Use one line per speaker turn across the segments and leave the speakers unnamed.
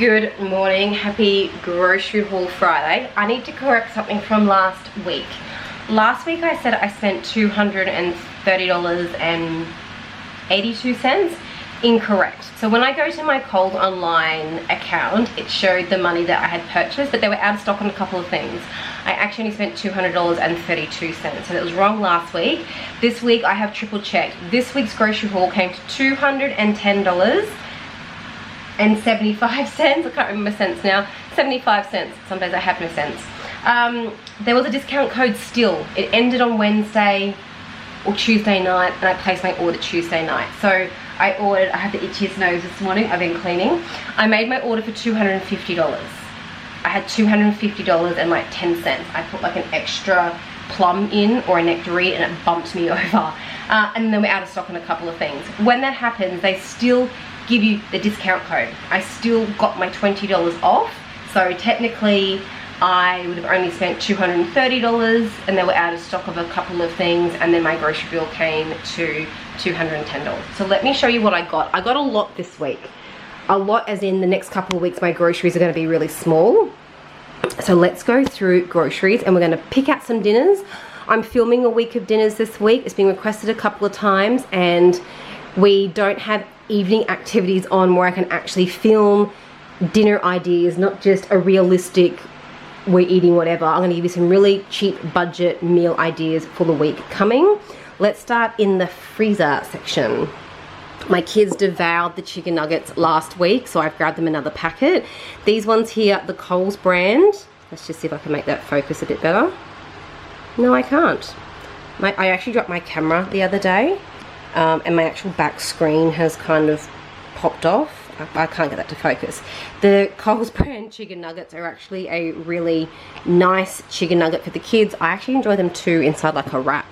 Good morning, happy grocery haul Friday. I need to correct something from last week. Last week I said I spent $230.82. Incorrect. So when I go to my Coles online account, it showed the money that I had purchased, but they were out of stock on a couple of things. I actually only spent $200.32, so that was wrong last week. This week I have triple checked. This week's grocery haul came to $210.75. I can't remember cents now. 75 cents. Some days I have no cents. There was a discount code still. It ended on Wednesday or Tuesday night, and I placed my order Tuesday night. So I have the itchiest nose this morning. I've been cleaning. I made my order for $250. I had $250 and like 10 cents. I put like an extra plum in or a nectarine and it bumped me over. And then we're out of stock on a couple of things. When that happens, they still give you the discount code. I still got my $20 off. So technically I would have only spent $230 and they were out of stock of a couple of things, and then my grocery bill came to $210. So let me show you what I got. I got a lot this week. A lot as in the next couple of weeks my groceries are going to be really small. So let's go through groceries and we're going to pick out some dinners. I'm filming a week of dinners this week. It's been requested a couple of times, and we don't have evening activities on where I can actually film dinner ideas, not just a realistic we're eating whatever. I'm going to give you some really cheap budget meal ideas for the week coming. Let's start in the freezer section. My kids devoured the chicken nuggets last week, so I've grabbed them another packet. These ones here, the Coles brand. Let's just see if I can make that focus a bit better. No, I can't. I actually dropped my camera the other day, and my actual back screen has kind of popped off. I can't get that to focus. The Coles brand chicken nuggets are actually a really nice chicken nugget for the kids. I actually enjoy them too inside like a wrap.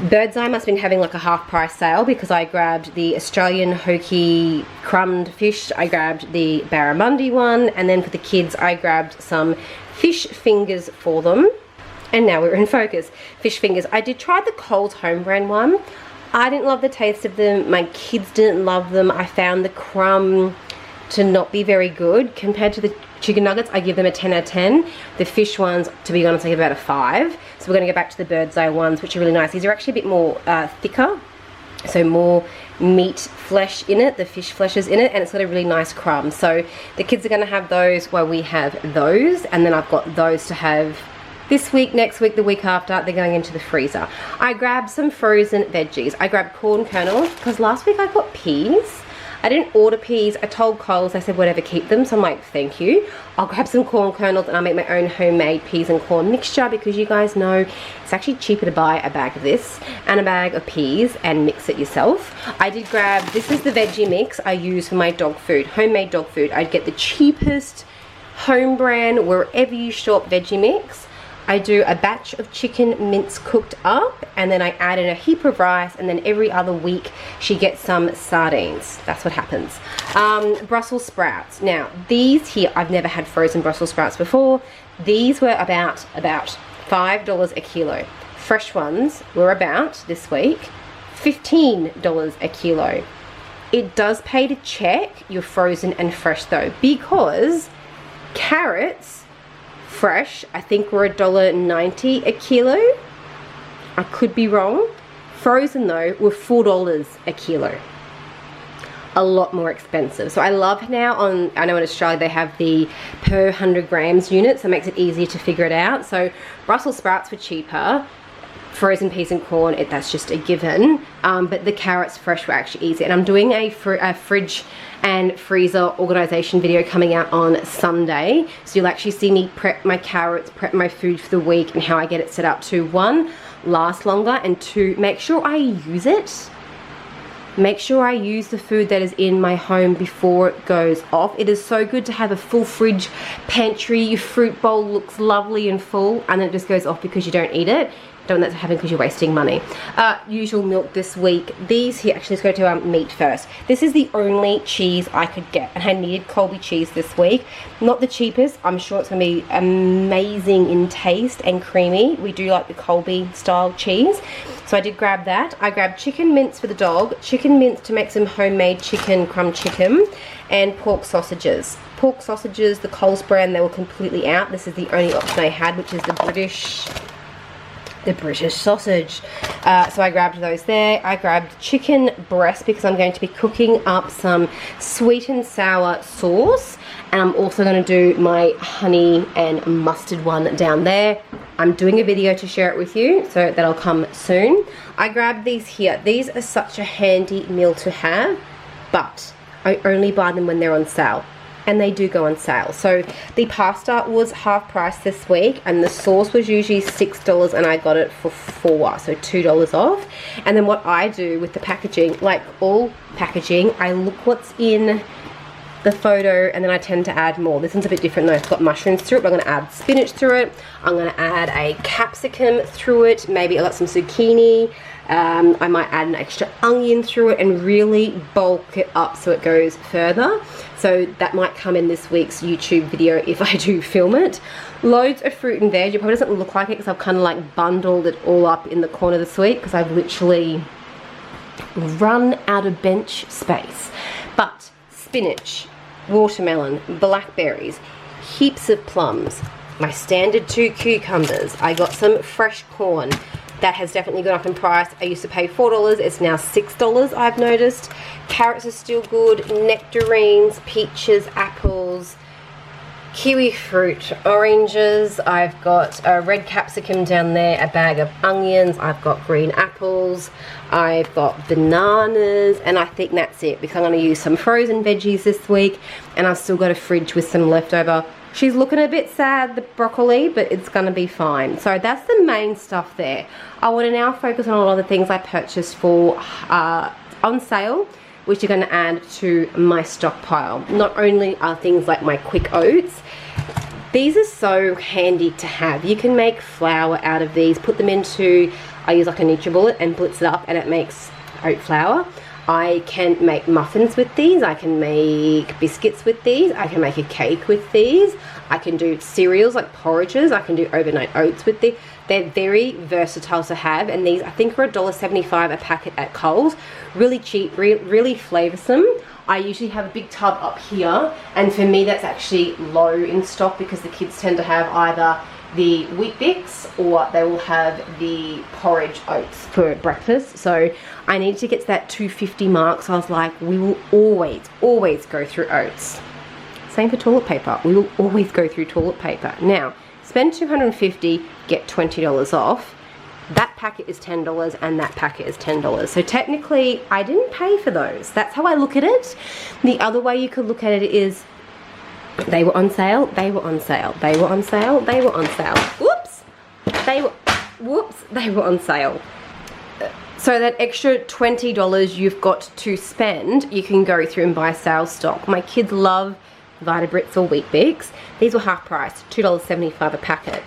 Bird's Eye must have been having like a half price sale because I grabbed the Australian Hoki crumbed fish. I grabbed the barramundi one, and then for the kids I grabbed some fish fingers for them. And now we're in focus. Fish fingers. I did try the Coles home brand one. I didn't love the taste of them. My kids didn't love them. I found the crumb to not be very good. Compared to the chicken nuggets, I give them a 10 out of 10. The fish ones, to be honest, I give about a 5. So we're going to go back to the Bird's Eye ones, which are really nice. These are actually a bit more thicker, so more meat flesh in it. The fish flesh is in it, and it's got a really nice crumb. So the kids are going to have those while we have those, and then I've got those to have this week, next week, the week after. They're going into the freezer. I grabbed some frozen veggies. I grabbed corn kernels because last week I got peas. I didn't order peas. I told Coles, I said whatever, keep them. So I'm like, thank you. I'll grab some corn kernels and I'll make my own homemade peas and corn mixture, because you guys know it's actually cheaper to buy a bag of this and a bag of peas and mix it yourself. I did grab, this is the veggie mix I use for my dog food, homemade dog food. I'd get the cheapest home brand wherever you shop veggie mix. I do a batch of chicken mince cooked up, and then I add in a heap of rice, and then every other week she gets some sardines. That's what happens. Brussels sprouts. Now these here, I've never had frozen Brussels sprouts before. These were about $5 a kilo. Fresh ones were about, this week, $15 a kilo. It does pay to check your frozen and fresh though, because carrots fresh, I think, were $1.90 a kilo. I could be wrong. Frozen though were $4 a kilo. A lot more expensive. So I love now I know in Australia they have the per 100 grams unit, so it makes it easier to figure it out. So Brussels sprouts were cheaper. Frozen peas and corn, that's just a given. But the carrots fresh were actually easy. And I'm doing a fridge and freezer organization video coming out on Sunday. So you'll actually see me prep my carrots, prep my food for the week, and how I get it set up to, 1, last longer, and 2, make sure I use it. Make sure I use the food that is in my home before it goes off. It is so good to have a full fridge pantry. Your fruit bowl looks lovely and full, and then it just goes off because you don't eat it. don't want that to happen because you're wasting money. Usual milk this week. These here, actually let's go to meat first. This is the only cheese I could get, and I needed Colby cheese this week. Not the cheapest. I'm sure it's going to be amazing in taste and creamy. We do like the Colby style cheese. So I did grab that. I grabbed chicken mince for the dog, chicken mince to make some homemade chicken crumb chicken, and pork sausages. Pork sausages, the Coles brand, they were completely out. This is the only option I had, which is the British sausage. So I grabbed those there. I grabbed chicken breast because I'm going to be cooking up some sweet and sour sauce, and I'm also going to do my honey and mustard one down there. I'm doing a video to share it with you, so that'll come soon. I grabbed these here. These are such a handy meal to have, but I only buy them when they're on sale. And they do go on sale. So the pasta was half price this week, and the sauce was usually $6 and I got it for $4, so $2 off. And then what I do with the packaging, like all packaging, I look what's in the photo and then I tend to add more. This one's a bit different though. It's got mushrooms through it, but I'm gonna add spinach through it. I'm gonna add a capsicum through it. Maybe I got some zucchini. I might add an extra onion through it and really bulk it up so it goes further. So that might come in this week's YouTube video if I do film it. Loads of fruit and veg. It probably doesn't look like it because I've kind of like bundled it all up in the corner this week because I've literally run out of bench space. But spinach, watermelon, blackberries, heaps of plums, my standard 2 cucumbers. I got some fresh corn. That has definitely gone up in price. I used to pay $4, it's now $6 I've noticed. Carrots are still good, nectarines, peaches, apples, kiwi fruit, oranges. I've got a red capsicum down there, a bag of onions, I've got green apples, I've got bananas, and I think that's it because I'm going to use some frozen veggies this week, and I've still got a fridge with some leftover. She's looking a bit sad, the broccoli, but it's going to be fine. So that's the main stuff there. I want to now focus on a lot of the things I purchased for on sale, which are going to add to my stockpile. Not only are things like my quick oats, these are so handy to have. You can make flour out of these, put them into, I use like a NutriBullet and blitz it up and it makes oat flour. I can make muffins with these, I can make biscuits with these, I can make a cake with these, I can do cereals like porridges, I can do overnight oats with these. They're very versatile to have, and these I think are $1.75 a packet at Coles. Really cheap, really flavoursome. I usually have a big tub up here, and for me that's actually low in stock because the kids tend to have either the Wheat Bix or they will have the porridge oats for breakfast. So I need to get to that 250 mark. So I was like, we will always go through oats. Same for toilet paper. We will always go through toilet paper. Now, spend $250, get $20 off. That packet is $10 and that packet is $10. So technically, I didn't pay for those. That's how I look at it. The other way you could look at it is they were on sale, they were on sale, they were on sale, they were on sale. Whoops! They were on sale. So that extra $20 you've got to spend, you can go through and buy sales stock. My kids love Vitabrits or Wheat Bix. These were half price, $2.75 a packet.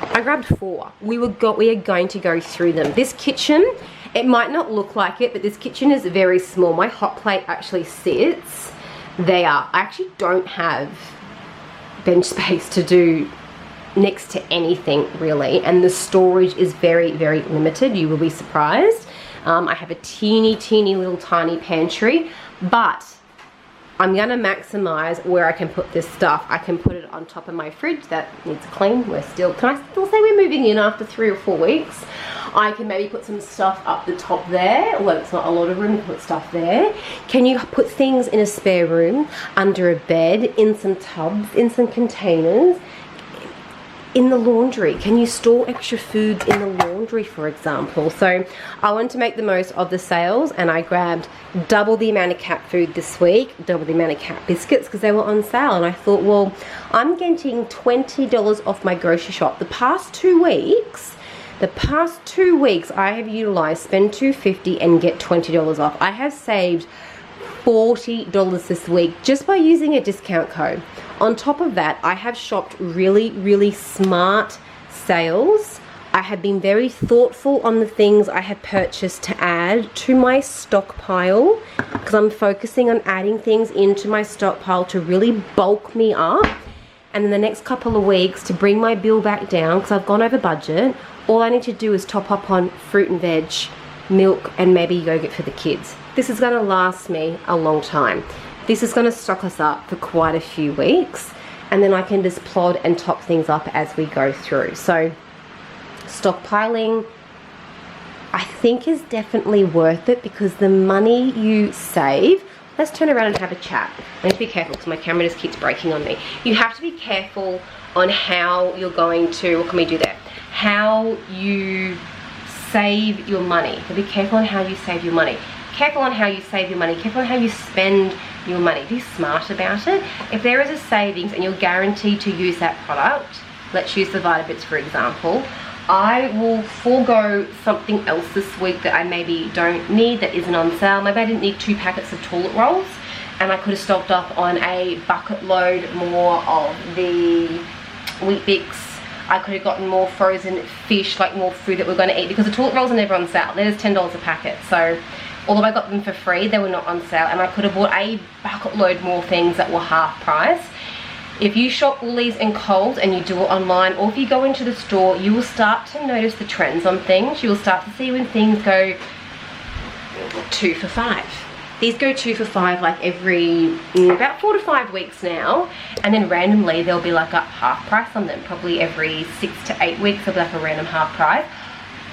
I grabbed 4. We are going to go through them. This kitchen, it might not look like it, but this kitchen is very small. My hot plate actually sits there. I actually don't have bench space to do next to anything really, and the storage is very limited. You will be surprised. I have a teeny little tiny pantry, but I'm going to maximize where I can put this stuff. I can put it on top of my fridge that needs a clean. Can I still say we're moving in after 3 or 4 weeks? I can maybe put some stuff up the top there. Well, it's not a lot of room to put stuff there. Can you put things in a spare room, under a bed, in some tubs, in some containers? In the laundry, can you store extra foods in the laundry, for example? So I wanted to make the most of the sales, and I grabbed double the amount of cat food this week, double the amount of cat biscuits because they were on sale, and I thought, well, I'm getting $20 off my grocery shop. The past 2 weeks I have utilized spend $250 and get $20 off. I have saved $40 this week just by using a discount code. On top of that, I have shopped really smart sales. I have been very thoughtful on the things I have purchased to add to my stockpile, because I'm focusing on adding things into my stockpile to really bulk me up. And in the next couple of weeks, to bring my bill back down, because I've gone over budget, all I need to do is top up on fruit and veg, milk, and maybe yogurt for the kids. This is going to last me a long time. This is going to stock us up for quite a few weeks, and then I can just plod and top things up as we go through. So stockpiling, I think, is definitely worth it, because the money you save... Let's turn around and have a chat. I need to be careful because my camera just keeps breaking on me. You have to be careful on how you're going to, what can we do there? How you save your money. So be careful on how you save your money. Careful on how you save your money. Careful on how you spend your money. Be smart about it. If there is a savings and you're guaranteed to use that product, let's use the Vitabits for example, I will forego something else this week that I maybe don't need, that isn't on sale. Maybe I didn't need 2 packets of toilet rolls, and I could have stocked up on a bucket load more of the Wheat Bix. I could have gotten more frozen fish, like more food that we're going to eat, because the toilet rolls are never on sale. They're just $10 a packet. So although I got them for free, they were not on sale, and I could have bought a bucket load more things that were half price. If you shop Woolies and Coles and you do it online, or if you go into the store, you will start to notice the trends on things. You will start to see when things go 2 for $5. These go 2 for $5 like every about 4 to 5 weeks now, and then randomly they'll be like up half price on them. Probably every 6 to 8 weeks they'll be like a random half price.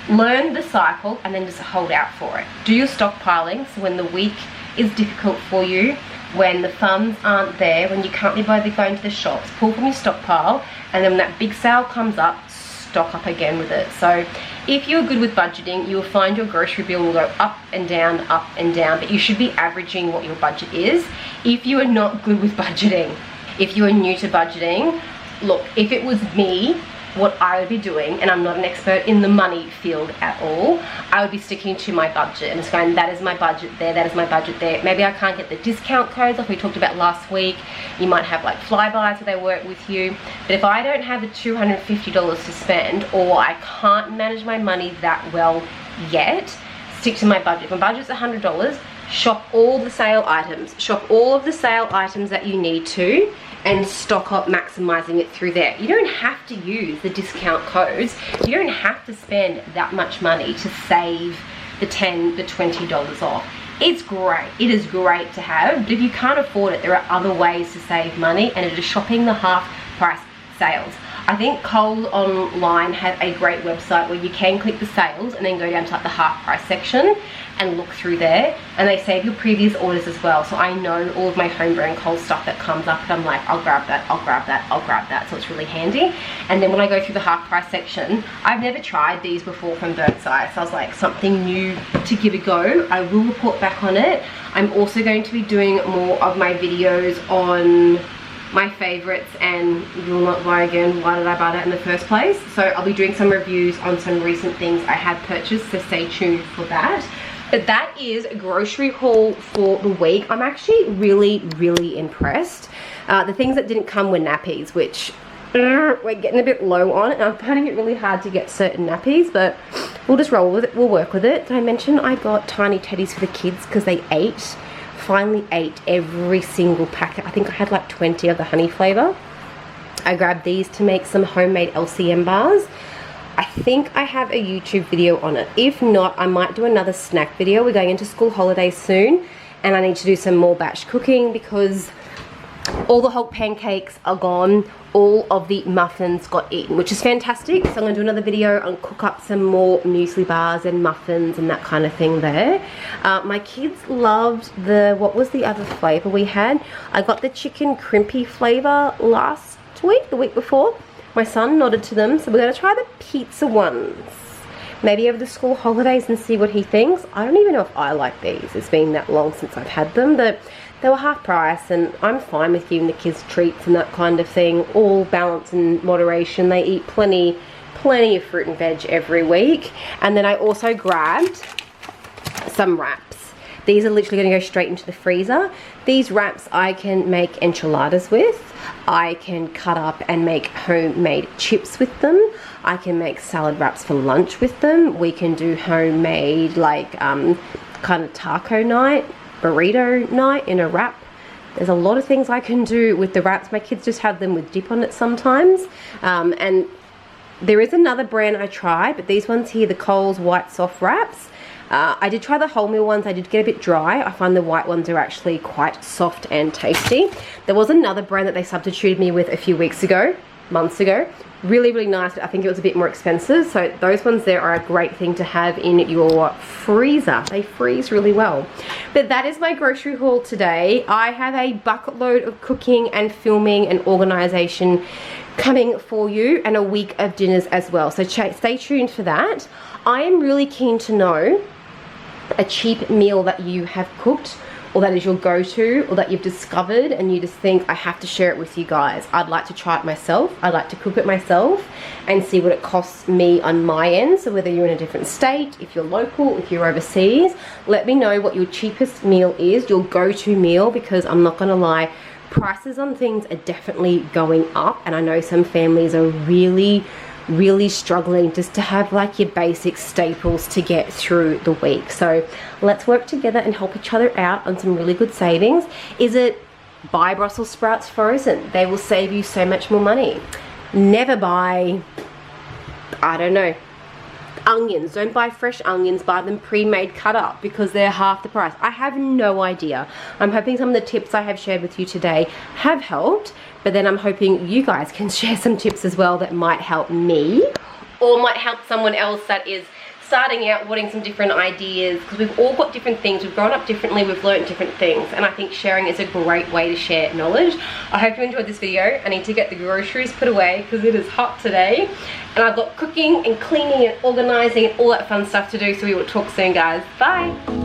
Learn the cycle and then just hold out for it. Do your stockpiling, so when the week is difficult for you, when the funds aren't there, when you can't be bothered going to the shops, pull from your stockpile, and then when that big sale comes up, stock up again with it. So if you're good with budgeting, you'll find your grocery bill will go up and down, but you should be averaging what your budget is. If you are not good with budgeting, if you are new to budgeting, look, if it was me, what I would be doing, and I'm not an expert in the money field at all, I would be sticking to my budget and just going, that is my budget there, that is my budget there. Maybe I can't get the discount codes like we talked about last week. You might have like flybys where they work with you. But if I don't have the $250 to spend, or I can't manage my money that well yet, stick to my budget. If my budget's $100, shop all the sale items. Shop all of the sale items that you need to, and stock up, maximizing it through there. You don't have to use the discount codes. You don't have to spend that much money to save the $10, the $20 off. It's great. It is great to have, but if you can't afford it, there are other ways to save money, and it is shopping the half price sales. I think Coles online have a great website where you can click the sales and then go down to like the half price section and look through there, and they save your previous orders as well. So I know all of my homegrown Coles stuff that comes up, and I'm like, I'll grab that, I'll grab that, I'll grab that. So it's really handy. And then when I go through the half price section, I've never tried these before from Bird's Eye, so I was like, something new to give a go. I will report back on it. I'm also going to be doing more of my videos on my favorites, and you will not buy again, why did I buy that in the first place? So I'll be doing some reviews on some recent things I have purchased, so stay tuned for that. But that is a grocery haul for the week. I'm actually really impressed. The things that didn't come were nappies, which we're getting a bit low on, and I'm finding it really hard to get certain nappies, but we'll just roll with it, we'll work with it. Did I mention I got tiny teddies for the kids because they finally ate every single packet. I think I had like 20 of the honey flavor. I grabbed these to make some homemade LCM bars. I think I have a YouTube video on it. If not, I might do another snack video. We're going into school holidays soon, and I need to do some more batch cooking because all the Hulk pancakes are gone. All of the muffins got eaten, which is fantastic. So I'm going to do another video and cook up some more muesli bars and muffins and that kind of thing there. My kids loved what was the other flavor we had? I got the chicken crimpy flavor last week, the week before. My son nodded to them, so we're going to try the pizza ones. Maybe over the school holidays and see what he thinks. I don't even know if I like these. It's been that long since I've had them, but they were half price, and I'm fine with giving the kids treats and that kind of thing. All balance and moderation. They eat plenty of fruit and veg every week. And then I also grabbed some wraps, These are literally going to go straight into the freezer. These wraps I can make enchiladas with. I can cut up and make homemade chips with them. I can make salad wraps for lunch with them. We can do homemade like kind of taco night, burrito night in a wrap. There's a lot of things I can do with the wraps. My kids just have them with dip on it sometimes. And there is another brand I tried, but these ones here, the Coles White Soft Wraps. I did try the wholemeal ones. I did get a bit dry. I find the white ones are actually quite soft and tasty. There was another brand that they substituted me with a few weeks ago, months ago. Really, really nice, but I think it was a bit more expensive. So those ones there are a great thing to have in your freezer. They freeze really well. But that is my grocery haul today. I have a bucket load of cooking and filming and organization coming for you, and a week of dinners as well. So stay tuned for that. I am really keen to know a cheap meal that you have cooked, or that is your go-to, or that you've discovered and you just think, I have to share it with you guys. I'd like to try it myself. I'd like to cook it myself and see what it costs me on my end. So whether you're in a different state, if you're local, if you're overseas, let me know what your cheapest meal is, your go-to meal, because I'm not gonna lie, prices on things are definitely going up, and I know some families are really struggling just to have like your basic staples to get through the week. So let's work together and help each other out on some really good savings. Is it buy Brussels sprouts frozen? They will save you so much more money. Never buy, I don't know, onions. Don't buy fresh onions, buy them pre-made cut up, because they're half the price. I have no idea. I'm hoping some of the tips I have shared with you today have helped, but then I'm hoping you guys can share some tips as well that might help me, or might help someone else that is starting out wanting some different ideas, because we've all got different things, we've grown up differently, we've learned different things, and I think sharing is a great way to share knowledge. I hope you enjoyed this video. I need to get the groceries put away because it is hot today, and I've got cooking and cleaning and organizing and all that fun stuff to do, so we will talk soon, guys. Bye.